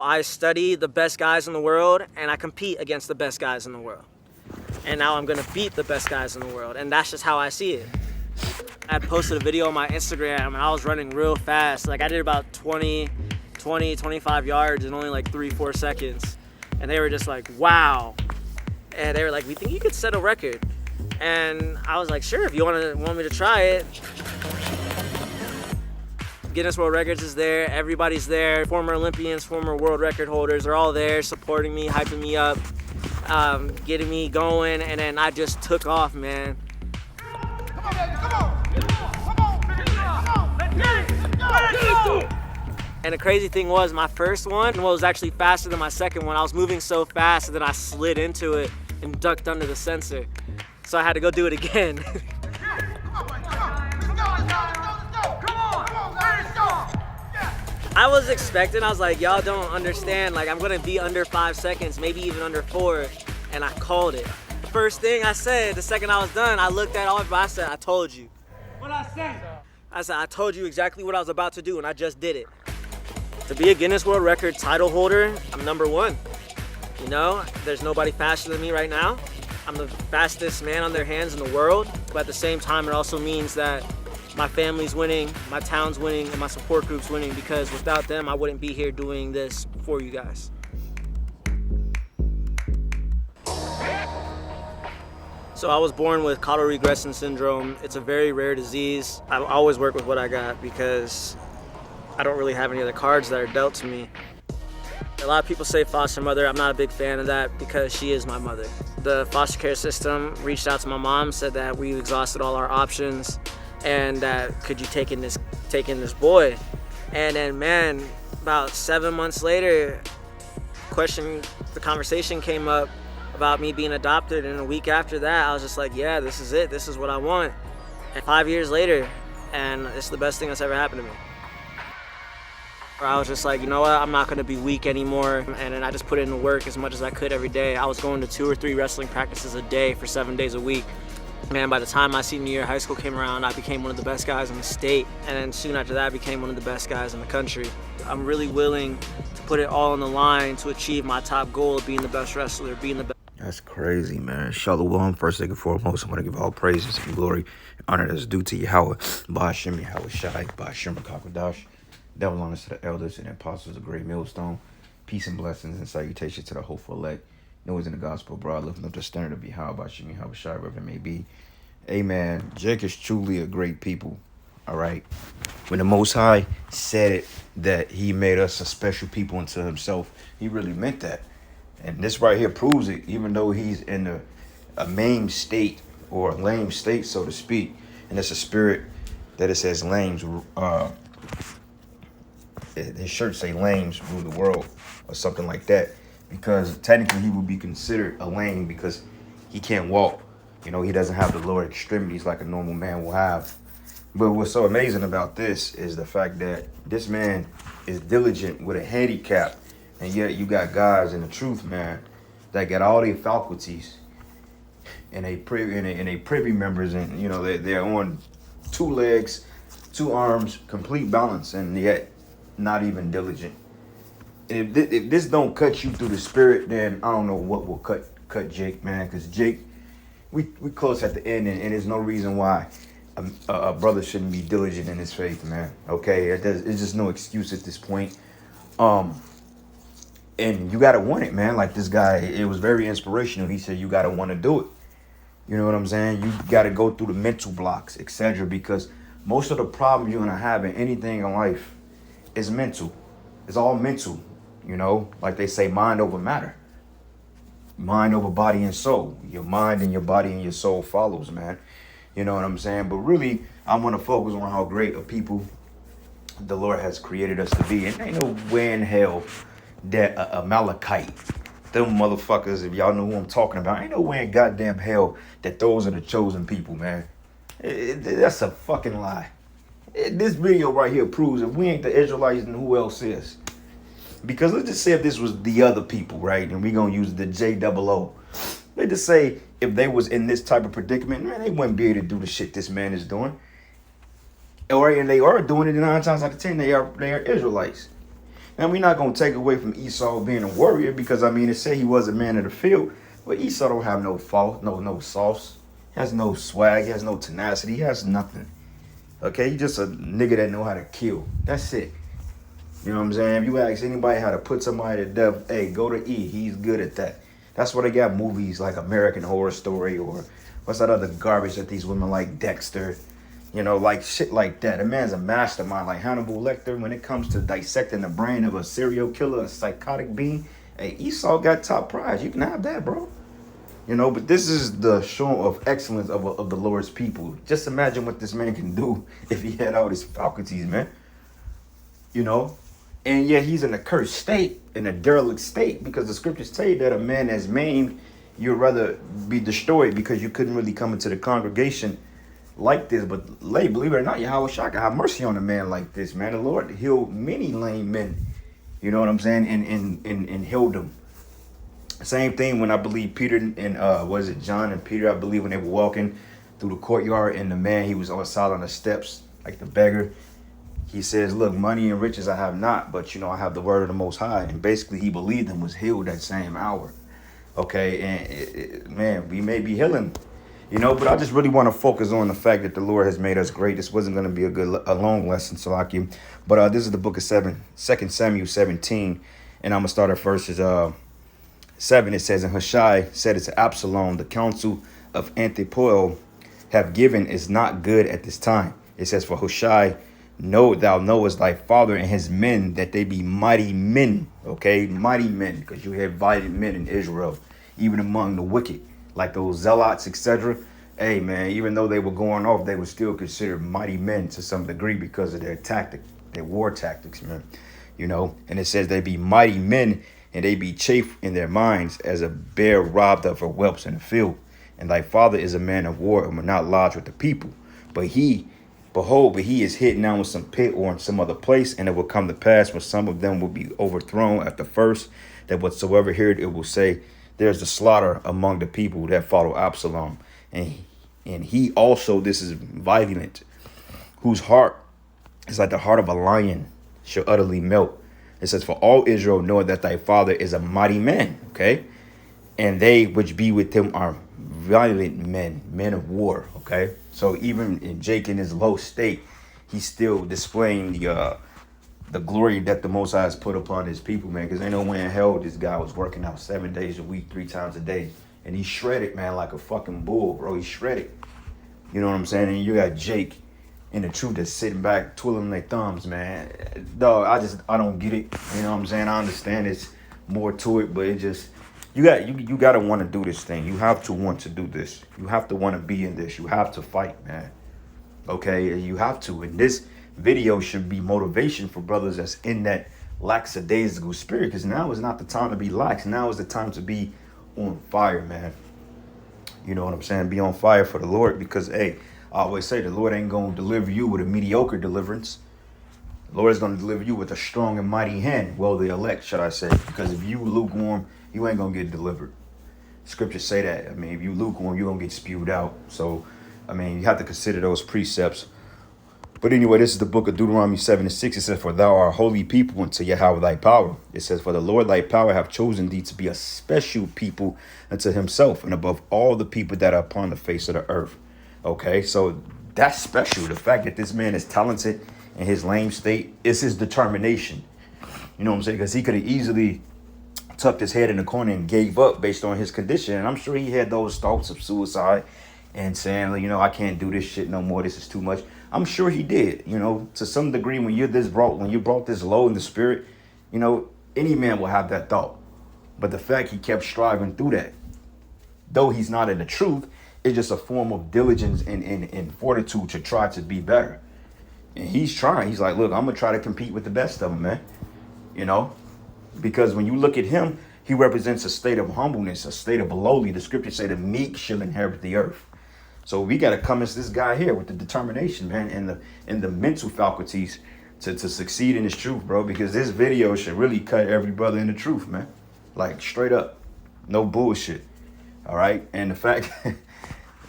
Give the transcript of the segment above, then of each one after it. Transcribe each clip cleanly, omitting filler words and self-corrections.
I study the best guys in the world and I compete against the best guys in the world. And now I'm gonna beat the best guys in the world. And that's just how I see it. I had posted a video on my Instagram and I was running real fast. Like I did about 25 yards in only like 3-4 seconds. And they were just like, wow. And they were like, we think you could set a record. And I was like, sure, if you want me to try it. Guinness World Records is there, everybody's there. Former Olympians, former world record holders, they're all there supporting me, hyping me up, getting me going, and then I just took off, man. Come on, baby, come on. And the crazy thing was, my first one was actually faster than my second one. I was moving so fast and then I slid into it and ducked under the sensor. So I had to go do it again. I was expecting, I was like, y'all don't understand, like I'm gonna be under 5 seconds, maybe even under 4, and I called it. First thing I said, the second I was done, I looked at all of it, I said, I told you. What I said? I said, I told you exactly what I was about to do, and I just did it. To be a Guinness World Record title holder, I'm number 1. You know, there's nobody faster than me right now. I'm the fastest man on their hands in the world, but at the same time, it also means that my family's winning, my town's winning, and my support group's winning, because without them, I wouldn't be here doing this for you guys. So I was born with caudal regression syndrome. It's a very rare disease. I always work with what I got because I don't really have any other cards that are dealt to me. A lot of people say foster mother. I'm not a big fan of that because she is my mother. The foster care system reached out to my mom, said that we exhausted all our options, and that could you take in this boy. And then, man, about 7 months later, the conversation came up about me being adopted, and a week after that, I was just like, yeah, this is it, this is what I want. And 5 years later, and it's the best thing that's ever happened to me. I was just like, you know what, I'm not gonna be weak anymore, and then I just put in the work as much as I could every day. I was going to 2 or 3 wrestling practices a day for 7 days a week. Man, by the time my senior year of high school came around, I became one of the best guys in the state. And then soon after that, I became one of the best guys in the country. I'm really willing to put it all on the line to achieve my top goal of being the best wrestler, being the best. That's crazy, man. Shalom. First thing and foremost, I want to give all praises and glory and honor that's due to Yahweh, Ba'ashem Yahweh Shai, Ba'ashem Kakadash. Double honors to the elders and the apostles of Great Millstone. Peace and blessings and salutations to the hopeful elect. Noah's in the gospel, broad, lifting up the standard of Yahweh, Ba'ashem Yahweh Shai, wherever it may be. Amen. Jake is truly a great people. All right. When the Most High said it, that he made us a special people unto himself, he really meant that. And this right here proves it, even though he's in a maimed state or a lame state, so to speak. And it's a spirit that it says lames. His shirts say lames rule the world or something like that. Because technically he would be considered a lame because he can't walk. You know, he doesn't have the lower extremities like a normal man will have. But what's so amazing about this is the fact that this man is diligent with a handicap. And yet you got guys in the truth, man, that got all their faculties and they privy members, and you know they're on 2 legs, 2 arms, complete balance, and yet not even diligent. If this don't cut you through the spirit, then I don't know what will cut Jake, man. Because Jake, we close at the end, and there's no reason why a brother shouldn't be diligent in his faith, man. Okay, it's just no excuse at this point. And you gotta want it, man. Like this guy, it was very inspirational. He said you gotta want to do it. You know what I'm saying? You gotta go through the mental blocks, etc. Because most of the problems you're gonna have in anything in life is mental. It's all mental. You know, like they say, mind over matter. Mind over body and soul. Your mind and your body and your soul follows, man. You know what I'm saying? But really, I want to focus on how great a people the Lord has created us to be. And ain't no way in hell that a Malachite, them motherfuckers, if y'all know who I'm talking about, ain't no way in goddamn hell that those are the chosen people, man. That's a fucking lie. This video right here proves if we ain't the Israelites, then who else is? Because let's just say if this was the other people, right? And we gonna use the JOO. Let's just say if they was in this type of predicament, man, they wouldn't be able to do the shit this man is doing. Or and they are doing it 9 times out of 10, they are Israelites. And we're not gonna take away from Esau being a warrior, because I mean, it say he was a man of the field, but Esau don't have no fault, no sauce. He has no swag. He has no tenacity. He has nothing. Okay, he just a nigga that know how to kill. That's it. You know what I'm saying? If you ask anybody how to put somebody to death, hey, go to E. He's good at that. That's why they got movies like American Horror Story, or what's that other garbage that these women like, Dexter. You know, like shit like that. A man's a mastermind, like Hannibal Lecter. When it comes to dissecting the brain of a serial killer, a psychotic being, hey, Esau got top prize. You can have that, bro. You know, but this is the show of excellence of the Lord's people. Just imagine what this man can do if he had all his faculties, man. You know? And yeah, he's in a cursed state, in a derelict state, because the scriptures tell you that a man that's maimed, you'd rather be destroyed, because you couldn't really come into the congregation like this. But believe it or not, Yahweh Shah can have mercy on a man like this, man. The Lord healed many lame men, you know what I'm saying, and healed them. Same thing when I believe Peter and was it John and Peter, I believe, when they were walking through the courtyard, and the man, he was outside on the steps like the beggar. He says, look, money and riches I have not, but, you know, I have the word of the Most High. And basically he believed and was healed that same hour. Okay, and man, we may be healing, you know, but I just really want to focus on the fact that the Lord has made us great. This wasn't going to be a long lesson, Salaki. But this is the book of 2 Samuel 17, and I'm going to start at verses 7. It says, and Hushai said it to Absalom, the counsel of Antipoel have given is not good at this time. It says, for Hushai, know thou knowest thy father and his men, that they be mighty men. Okay, mighty men, because you have valiant men in Israel, even among the wicked, like those zealots, etc. Hey man, even though they were going off, they were still considered mighty men to some degree because of their tactic, their war tactics, man. You know, and it says they be mighty men, and they be chafe in their minds as a bear robbed of her whelps in the field. And thy father is a man of war and will not lodge with the people. But he is hid now in some pit or in some other place, and it will come to pass when some of them will be overthrown at the first, that whatsoever heard it will say, there's the slaughter among the people that follow Absalom. And he also, this is violent, whose heart is like the heart of a lion, shall utterly melt. It says, for all Israel know that thy father is a mighty man, okay? And they which be with him are violent men, men of war, okay? So even in Jake in his low state, he's still displaying the glory that the Most High has put upon his people, man. Because ain't no way in hell this guy was working out 7 days a week, 3 times a day. And he's shredded, man, like a fucking bull, bro. He's shredded. You know what I'm saying? And you got Jake and the truth that's sitting back, twiddling their thumbs, man. Dog, I don't get it. You know what I'm saying? I understand it's more to it, but it just... You got to want to do this thing. You have to want to do this. You have to want to be in this. You have to fight, man. Okay? You have to. And this video should be motivation for brothers that's in that lackadaisical spirit, because now is not the time to be lax. Now is the time to be on fire, man. You know what I'm saying? Be on fire for the Lord, because, hey, I always say the Lord ain't going to deliver you with a mediocre deliverance. The Lord is going to deliver you with a strong and mighty hand. Well, the elect, should I say. Because if you lukewarm, you ain't going to get delivered. Scriptures say that. I mean, if you lukewarm, you're going to get spewed out. So, I mean, you have to consider those precepts. But anyway, this is the book of Deuteronomy 7:6. It says, for thou art a holy people unto Yahweh thy power. It says, for the Lord thy power hath chosen thee to be a special people unto himself, and above all the people that are upon the face of the earth. Okay, so that's special. The fact that this man is talented in his lame state is his determination. You know what I'm saying? Because he could have easily tucked his head in the corner and gave up based on his condition. And I'm sure he had those thoughts of suicide and saying, you know, I can't do this shit no more. This is too much. I'm sure he did, you know, to some degree. When you're brought this low in the spirit, you know, any man will have that thought. But the fact he kept striving through that, though he's not in the truth, it's just a form of diligence and fortitude to try to be better. And he's trying. He's like, look, I'm going to try to compete with the best of them, man. You know, because when you look at him, he represents a state of humbleness, a state of lowly. The scriptures say the meek shall inherit the earth. So we got to come as this guy here with the determination, man, and the mental faculties to succeed in this truth, bro, because this video should really cut every brother in the truth, man. Like straight up. No bullshit. All right. And the fact,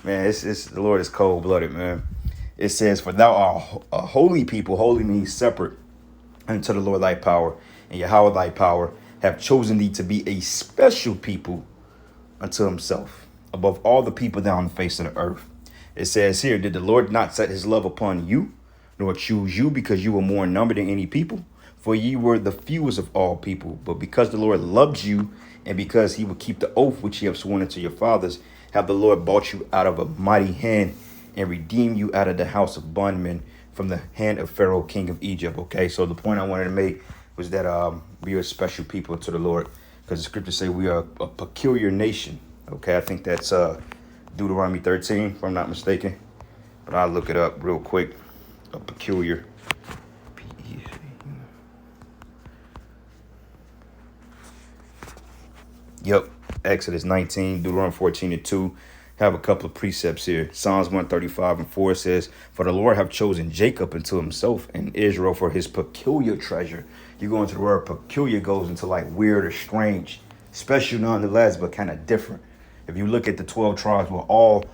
man, it's the Lord is cold blooded, man. It says, for thou art a holy people. Holy means separate unto the Lord thy power. and Yahweh thy power have chosen thee to be a special people unto himself, above all the people down on the face of the earth. It says here, did the Lord not set his love upon you, nor choose you because you were more in number than any people? For ye were the fewest of all people. But because the Lord loved you, and because he would keep the oath which he have sworn unto your fathers, have the Lord bought you out of a mighty hand and redeemed you out of the house of bondmen from the hand of Pharaoh, king of Egypt. Okay, so the point I wanted to make was that we are special people to the Lord, because the scriptures say we are a peculiar nation. Okay, I think that's Deuteronomy 13, if I'm not mistaken. But I'll look it up real quick. A peculiar. Yep, Exodus 19, Deuteronomy 14 and 2. Have a couple of precepts here. Psalms 135 and 4 says, for the Lord have chosen Jacob unto himself and Israel for his peculiar treasure. You go into the word peculiar, goes into like weird or strange, special nonetheless, but kind of different. If you look at the 12 tribes, we'll all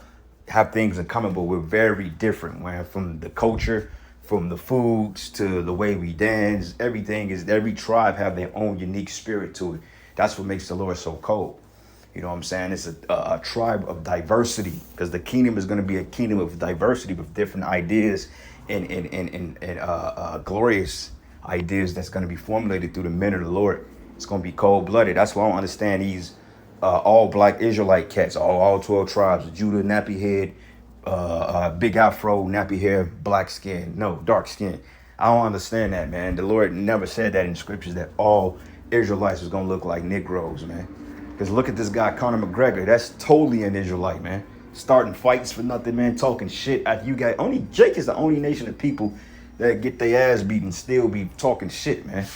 have things in common, but we're very different. Man, from the culture, from the foods to the way we dance, every tribe have their own unique spirit to it. That's what makes the Lord so cold. You know what I'm saying? It's a tribe of diversity, because the kingdom is going to be a kingdom of diversity with different ideas and glorious ideas that's going to be formulated through the men of the Lord. It's going to be cold-blooded. That's why I don't understand these all black Israelite cats, all 12 tribes, Judah, nappy head, big afro, nappy hair, black skin, no, dark skin. I don't understand that, man. The Lord never said that in scriptures, that all Israelites was going to look like Negroes, man. Because look at this guy, Conor McGregor. That's totally an Israelite, man. Starting fights for nothing, man. Talking shit. Jake is the only nation of people that get their ass beat and still be talking shit, man.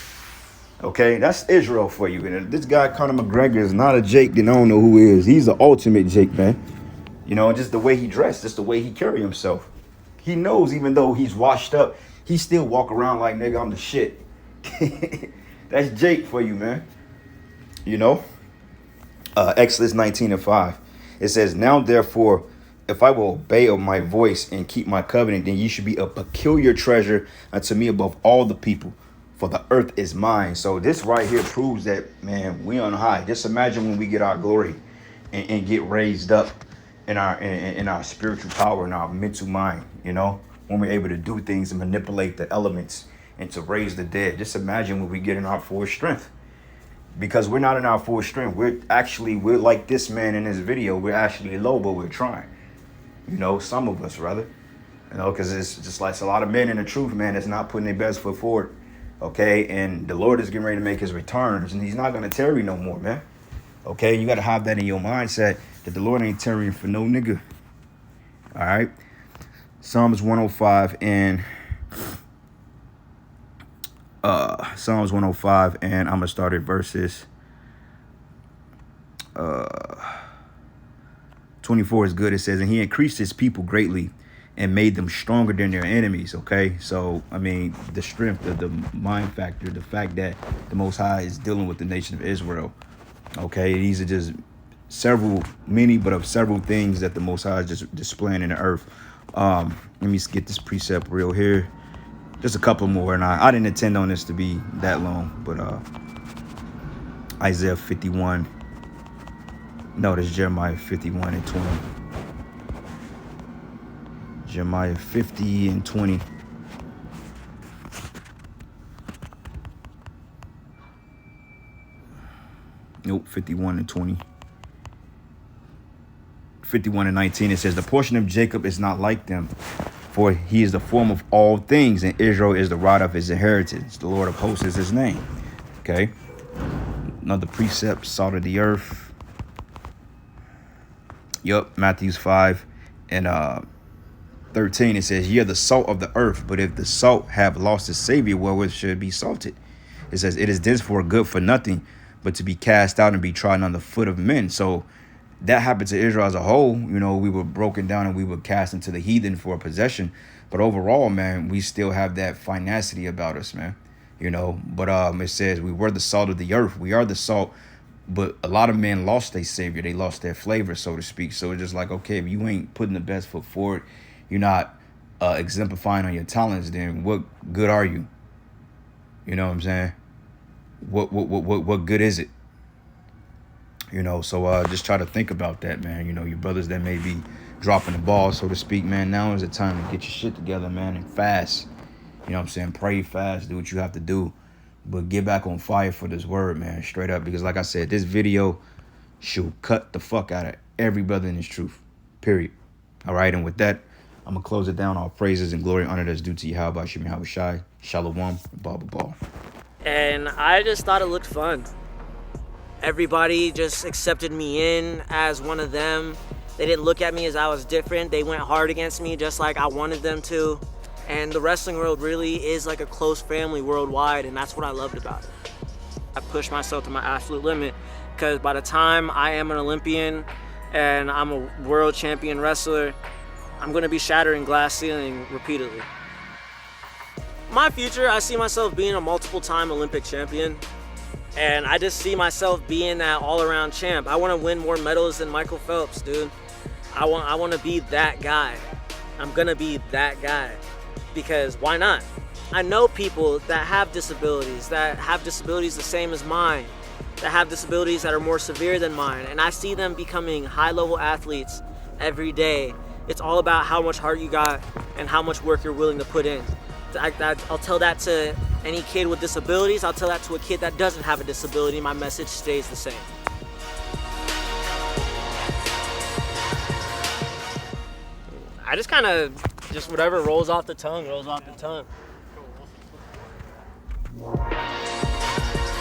Okay, that's Israel for you. And this guy, Conor McGregor, is not a Jake, then I don't know who is. He's the ultimate Jake, man. You know, just the way he dressed, just the way he carry himself. He knows even though he's washed up, he still walk around like, nigga, I'm the shit. That's Jake for you, man. You know? Exodus 19 and 5. It says, now therefore, if I will obey of my voice and keep my covenant, then ye should be a peculiar treasure unto me above all the people, for the earth is mine. So this right here proves that, man, we on high. Just imagine when we get our glory and get raised up in our spiritual power and our mental mind, you know, when we're able to do things and manipulate the elements and to raise the dead. Just imagine when we get in our full strength. Because we're not in our full strength. We're like this man in this video. We're actually low, but we're trying. You know, some of us rather. You know, because it's just like a lot of men in the truth, man, that's not putting their best foot forward. Okay, and the Lord is getting ready to make his returns, and he's not going to tarry no more, man. Okay, you got to have that in your mindset, that the Lord ain't tarrying for no nigga. All right. Psalms 105 and Psalms 105, and I'm gonna start at verses 24 is good. It says, and he increased his people greatly and made them stronger than their enemies. Okay, so I mean, the strength of the mind factor, the fact that the Most High is dealing with the nation of Israel. Okay, these are just many of several things that the Most High is just displaying in the earth. Let me get this precept real here. Just a couple more, and I didn't intend on this to be that long, but Isaiah 51. No, this is Jeremiah 51 and 20. Jeremiah 50 and 20. Nope, 51 and 20. 51 and 19, it says, the portion of Jacob is not like them, for he is the form of all things, and Israel is the rod of his inheritance. The Lord of hosts is his name. Okay. Another precept, salt of the earth. Yup, Matthew 5 and 13, it says, ye are the salt of the earth, but if the salt have lost its savior, wherewith should it be salted? It says, it is thenceforth good for nothing, but to be cast out and be trodden on the foot of men. So that happened to Israel as a whole. You know, we were broken down and we were cast into the heathen for a possession. But overall, man, we still have that finacity about us, man. You know, but it says we were the salt of the earth. We are the salt. But a lot of men lost their savior. They lost their flavor, so to speak. So it's just like, okay, if you ain't putting the best foot forward, you're not exemplifying on your talents, then what good are you? You know what I'm saying? what good is it? You know, so just try to think about that, man. You know, your brothers that may be dropping the ball, so to speak, man. Now is the time to get your shit together, man, and fast. You know what I'm saying? Pray fast, do what you have to do. But get back on fire for this word, man, straight up. Because like I said, this video should cut the fuck out of every brother in his truth, period. All right, and with that, I'm going to close it down. All praises and glory and honor that's due to Yahweh Shem Yahweh Shai, Shalom, and Ball. And I just thought it looked fun. Everybody just accepted me in as one of them. They didn't look at me as I was different. They went hard against me just like I wanted them to. And the wrestling world really is like a close family worldwide, and that's what I loved about it. I pushed myself to my absolute limit, because by the time I am an Olympian and I'm a world champion wrestler, I'm gonna be shattering glass ceiling repeatedly. My future, I see myself being a multiple-time Olympic champion, and I just see myself being that all-around champ. I wanna win more medals than Michael Phelps, dude. I wanna be that guy. I'm gonna be that guy. Because why not? I know people that have disabilities the same as mine, that have disabilities that are more severe than mine, and I see them becoming high-level athletes every day. It's all about how much heart you got and how much work you're willing to put in. I'll tell that to any kid with disabilities. I'll tell that to a kid that doesn't have a disability. My message stays the same. I just kind of, whatever rolls off the tongue, rolls off the tongue.